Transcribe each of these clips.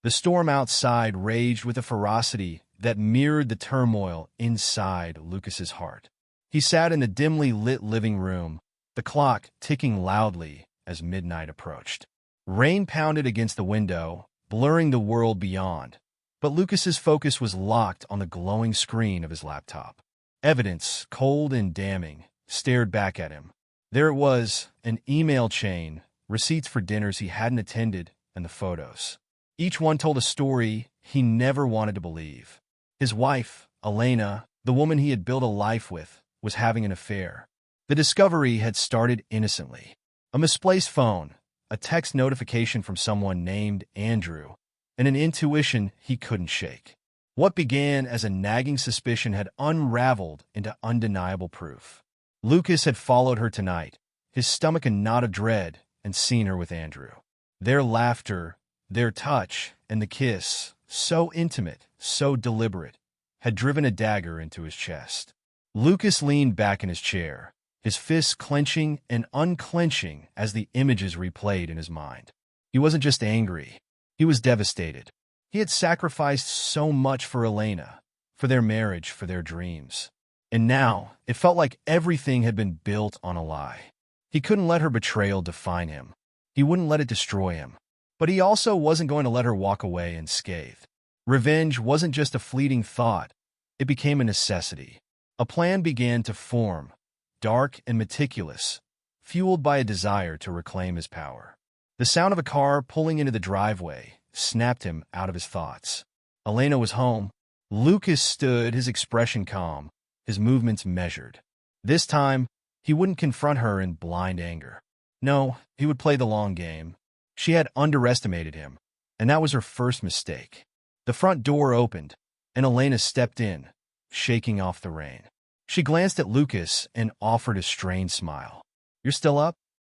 The storm outside raged with a ferocity that mirrored the turmoil inside Lucas's heart. He sat in the dimly lit living room, the clock ticking loudly as midnight approached. Rain pounded against the window, blurring the world beyond, but Lucas's focus was locked on the glowing screen of his laptop. Evidence, cold and damning, stared back at him. There it was, an email chain, receipts for dinners he hadn't attended, and the photos. Each one told a story he never wanted to believe. His wife, Elena, the woman he had built a life with, was having an affair. The discovery had started innocently. A misplaced phone, a text notification from someone named Andrew, and an intuition he couldn't shake. What began as a nagging suspicion had unraveled into undeniable proof. Lucas had followed her tonight, his stomach a knot of dread, and seen her with Andrew. Their laughter, their touch, and the kiss, so intimate, so deliberate, had driven a dagger into his chest. Lucas leaned back in his chair, his fists clenching and unclenching as the images replayed in his mind. He wasn't just angry. He was devastated. He had sacrificed so much for Elena, for their marriage, for their dreams. And now, it felt like everything had been built on a lie. He couldn't let her betrayal define him. He wouldn't let it destroy him. But he also wasn't going to let her walk away unscathed. Revenge wasn't just a fleeting thought. It became a necessity. A plan began to form, dark and meticulous, fueled by a desire to reclaim his power. The sound of a car pulling into the driveway snapped him out of his thoughts. Elena was home. Lucas stood, his expression calm, his movements measured. This time, he wouldn't confront her in blind anger. No, he would play the long game. She had underestimated him, and that was her first mistake. The front door opened, and Elena stepped in, shaking off the rain. She glanced at Lucas and offered a strained smile. "You're still up?"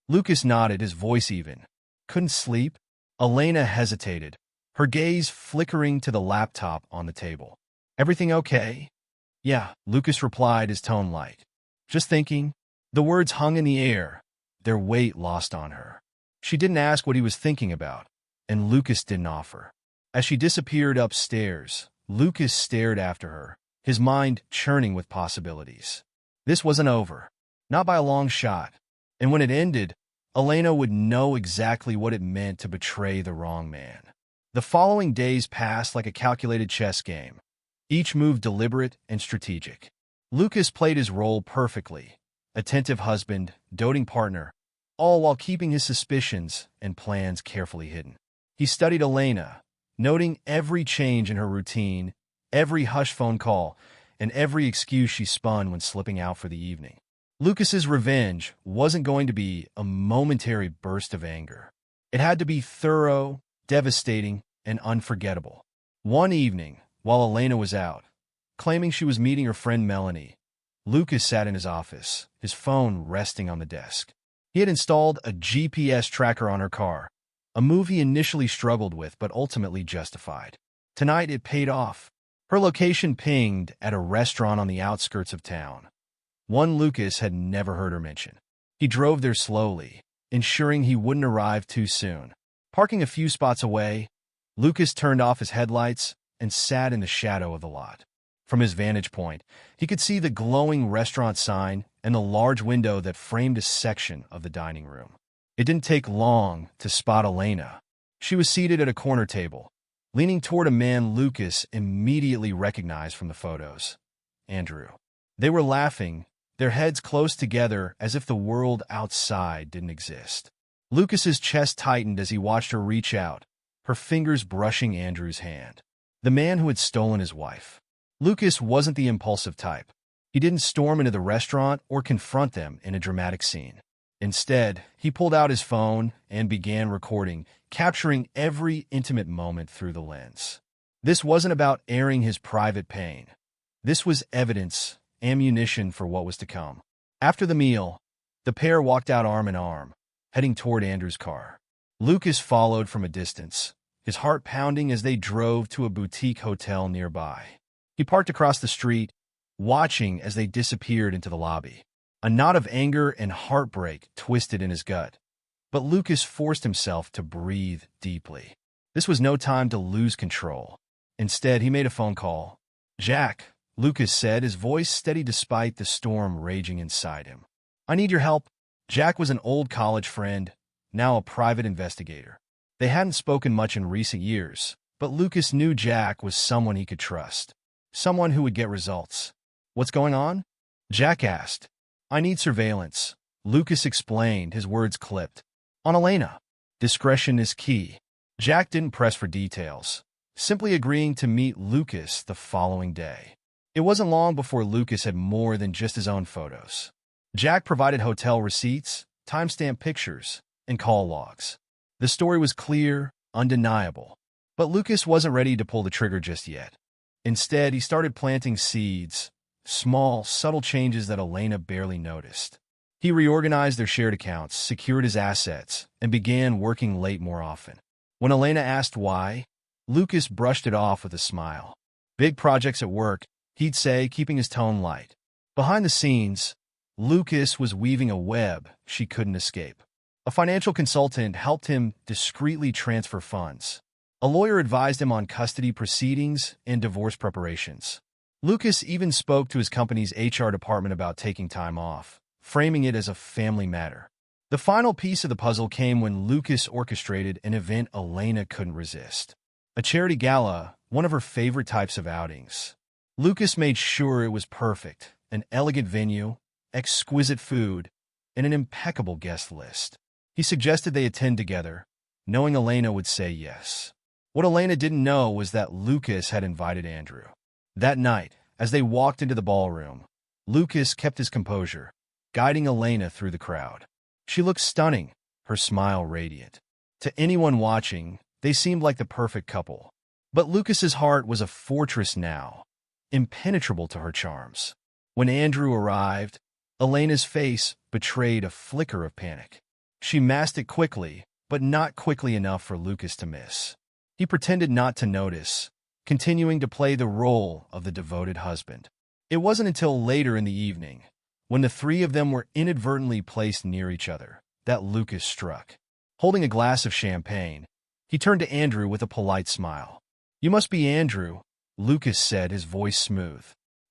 Lucas nodded, his voice even. "Couldn't sleep?" Elena hesitated, her gaze flickering to the laptop on the table. "Everything okay?" "Yeah," Lucas replied, his tone light. "Just thinking." The words hung in the air, their weight lost on her. She didn't ask what he was thinking about, and Lucas didn't offer. As she disappeared upstairs, Lucas stared after her, his mind churning with possibilities. This wasn't over, not by a long shot, and when it ended, Elena would know exactly what it meant to betray the wrong man. The following days passed like a calculated chess game, each move deliberate and strategic. Lucas played his role perfectly, attentive husband, doting partner, all while keeping his suspicions and plans carefully hidden. He studied Elena, noting every change in her routine, every hush phone call, and every excuse she spun when slipping out for the evening. Lucas's revenge wasn't going to be a momentary burst of anger. It had to be thorough, devastating, and unforgettable. One evening, while Elena was out, claiming she was meeting her friend Melanie, Lucas sat in his office, his phone resting on the desk. He had installed a GPS tracker on her car, a move he initially struggled with but ultimately justified. Tonight it paid off. Her location pinged at a restaurant on the outskirts of town, one Lucas had never heard her mention. He drove there slowly, ensuring he wouldn't arrive too soon. Parking a few spots away, Lucas turned off his headlights and sat in the shadow of the lot. From his vantage point, he could see the glowing restaurant sign and the large window that framed a section of the dining room. It didn't take long to spot Elena. She was seated at a corner table, leaning toward a man Lucas immediately recognized from the photos, Andrew. They were laughing, their heads close together as if the world outside didn't exist. Lucas's chest tightened as he watched her reach out, her fingers brushing Andrew's hand. The man who had stolen his wife. Lucas wasn't the impulsive type. He didn't storm into the restaurant or confront them in a dramatic scene. Instead, he pulled out his phone and began recording, capturing every intimate moment through the lens. This wasn't about airing his private pain. This was evidence, ammunition for what was to come. After the meal, the pair walked out arm in arm, heading toward Andrew's car. Lucas followed from a distance, his heart pounding as they drove to a boutique hotel nearby. He parked across the street, watching as they disappeared into the lobby. A knot of anger and heartbreak twisted in his gut, but Lucas forced himself to breathe deeply. This was no time to lose control. Instead, he made a phone call. "Jack," Lucas said, his voice steady despite the storm raging inside him. "I need your help." Jack was an old college friend, now a private investigator. They hadn't spoken much in recent years, but Lucas knew Jack was someone he could trust, someone who would get results. "What's going on?" Jack asked. "I need surveillance," Lucas explained, his words clipped. "On Elena. Discretion is key." Jack didn't press for details, simply agreeing to meet Lucas the following day. It wasn't long before Lucas had more than just his own photos. Jack provided hotel receipts, timestamp pictures, and call logs. The story was clear, undeniable. But Lucas wasn't ready to pull the trigger just yet. Instead, he started planting seeds, small, subtle changes that Elena barely noticed. He reorganized their shared accounts, secured his assets, and began working late more often. When Elena asked why, Lucas brushed it off with a smile. "Big projects at work," he'd say, keeping his tone light. Behind the scenes, Lucas was weaving a web she couldn't escape. A financial consultant helped him discreetly transfer funds. A lawyer advised him on custody proceedings and divorce preparations. Lucas even spoke to his company's HR department about taking time off, framing it as a family matter. The final piece of the puzzle came when Lucas orchestrated an event Elena couldn't resist. A charity gala, one of her favorite types of outings. Lucas made sure it was perfect, an elegant venue, exquisite food, and an impeccable guest list. He suggested they attend together, knowing Elena would say yes. What Elena didn't know was that Lucas had invited Andrew. That night, as they walked into the ballroom, Lucas kept his composure, guiding Elena through the crowd. She looked stunning, her smile radiant. To anyone watching, they seemed like the perfect couple. But Lucas's heart was a fortress now, impenetrable to her charms. When Andrew arrived, Elena's face betrayed a flicker of panic. She masked it quickly, but not quickly enough for Lucas to miss. He pretended not to notice, continuing to play the role of the devoted husband. It wasn't until later in the evening, when the three of them were inadvertently placed near each other, that Lucas struck. Holding a glass of champagne, he turned to Andrew with a polite smile. "You must be Andrew," Lucas said, his voice smooth.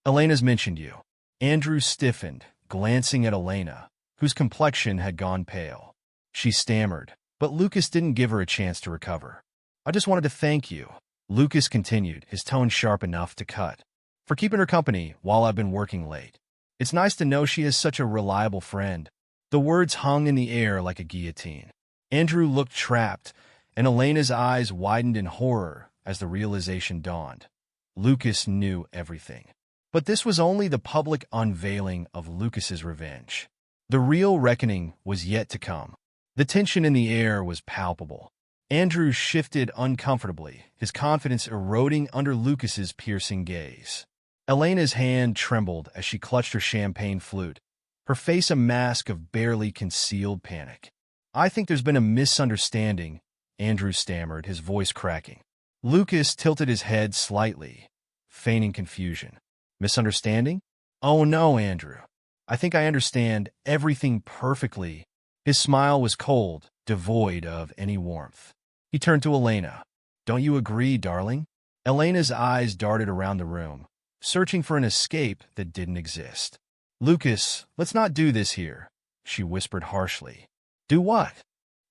"Elena's mentioned you." Andrew stiffened, glancing at Elena, whose complexion had gone pale. She stammered, but Lucas didn't give her a chance to recover. "I just wanted to thank you," Lucas continued, his tone sharp enough to cut, "for keeping her company while I've been working late. It's nice to know she is such a reliable friend." The words hung in the air like a guillotine. Andrew looked trapped, and Elena's eyes widened in horror as the realization dawned. Lucas knew everything. But this was only the public unveiling of Lucas's revenge. The real reckoning was yet to come. The tension in the air was palpable. Andrew shifted uncomfortably, his confidence eroding under Lucas's piercing gaze. Elena's hand trembled as she clutched her champagne flute, her face a mask of barely concealed panic. "I think there's been a misunderstanding," Andrew stammered, his voice cracking. Lucas tilted his head slightly, feigning confusion. "Misunderstanding? Oh no, Andrew. I think I understand everything perfectly." His smile was cold, devoid of any warmth. He turned to Elena. "Don't you agree, darling?" Elena's eyes darted around the room, searching for an escape that didn't exist. "Lucas, let's not do this here," she whispered harshly. "Do what?"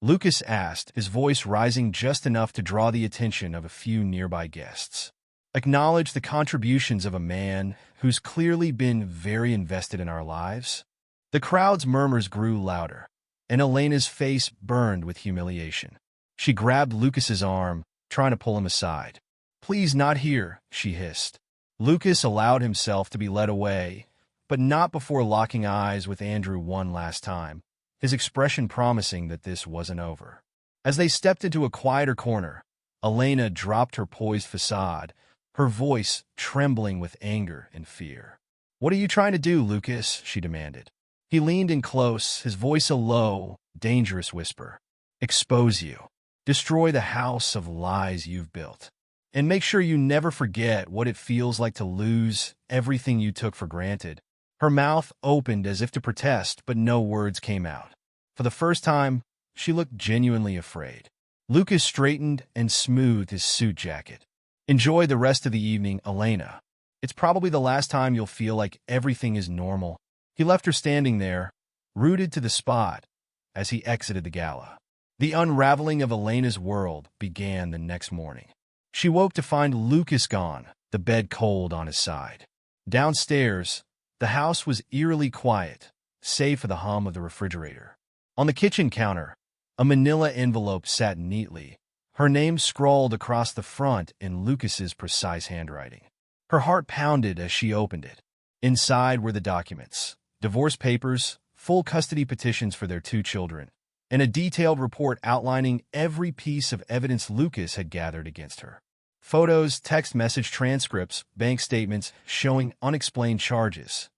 Lucas asked, his voice rising just enough to draw the attention of a few nearby guests. "Acknowledge the contributions of a man who's clearly been very invested in our lives." The crowd's murmurs grew louder, and Elena's face burned with humiliation. She grabbed Lucas's arm, trying to pull him aside. "Please, not here," she hissed. Lucas allowed himself to be led away, but not before locking eyes with Andrew one last time, his expression promising that this wasn't over. As they stepped into a quieter corner, Elena dropped her poised facade, her voice trembling with anger and fear. "What are you trying to do, Lucas?" she demanded. He leaned in close, his voice a low, dangerous whisper. "Expose you. Destroy the house of lies you've built. And make sure you never forget what it feels like to lose everything you took for granted." Her mouth opened as if to protest, but no words came out. For the first time, she looked genuinely afraid. Lucas straightened and smoothed his suit jacket. "Enjoy the rest of the evening, Elena. It's probably the last time you'll feel like everything is normal." He left her standing there, rooted to the spot, as he exited the gala. The unraveling of Elena's world began the next morning. She woke to find Lucas gone, the bed cold on his side. Downstairs, the house was eerily quiet, save for the hum of the refrigerator. On the kitchen counter, a manila envelope sat neatly, her name scrawled across the front in Lucas's precise handwriting. Her heart pounded as she opened it. Inside were the documents, divorce papers, full custody petitions for their 2 children, and a detailed report outlining every piece of evidence Lucas had gathered against her. Photos, text message transcripts, bank statements showing unexplained charges.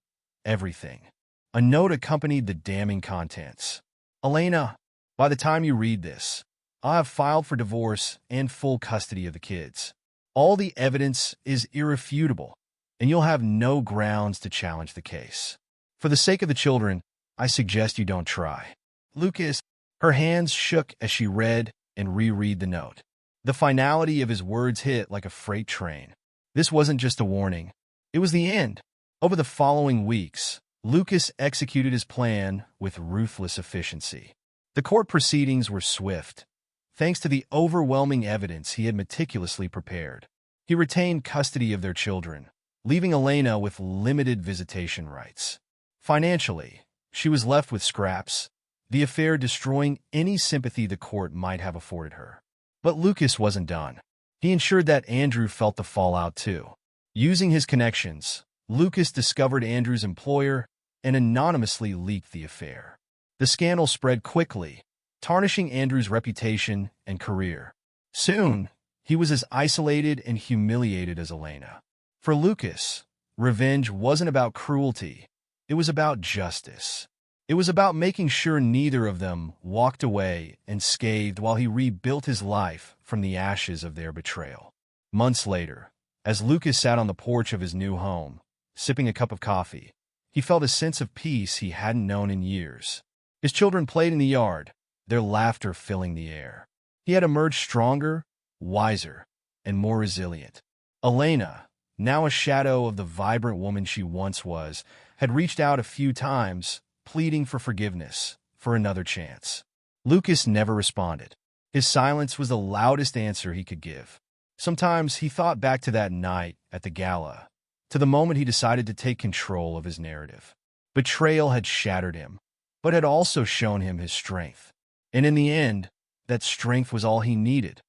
Everything. A note accompanied the damning contents. "Elena, by the time you read this, I have filed for divorce and full custody of the kids. All the evidence is irrefutable, and you'll have no grounds to challenge the case. For the sake of the children, I suggest you don't try." Lucas, her hands shook as she read and reread the note. The finality of his words hit like a freight train. This wasn't just a warning. It was the end. Over the following weeks, Lucas executed his plan with ruthless efficiency. The court proceedings were swift, thanks to the overwhelming evidence he had meticulously prepared. He retained custody of their children, leaving Elena with limited visitation rights. Financially, she was left with scraps, the affair destroying any sympathy the court might have afforded her. But Lucas wasn't done. He ensured that Andrew felt the fallout too. Using his connections, Lucas discovered Andrew's employer and anonymously leaked the affair. The scandal spread quickly, tarnishing Andrew's reputation and career. Soon, he was as isolated and humiliated as Elena. For Lucas, revenge wasn't about cruelty. It was about justice. It was about making sure neither of them walked away unscathed while he rebuilt his life from the ashes of their betrayal. Months later, as Lucas sat on the porch of his new home, sipping a cup of coffee, he felt a sense of peace he hadn't known in years. His children played in the yard, their laughter filling the air. He had emerged stronger, wiser, and more resilient. Elena, now a shadow of the vibrant woman she once was, had reached out a few times, pleading for forgiveness, for another chance. Lucas never responded. His silence was the loudest answer he could give. Sometimes he thought back to that night at the gala, to the moment he decided to take control of his narrative. Betrayal had shattered him, but had also shown him his strength. And in the end, that strength was all he needed.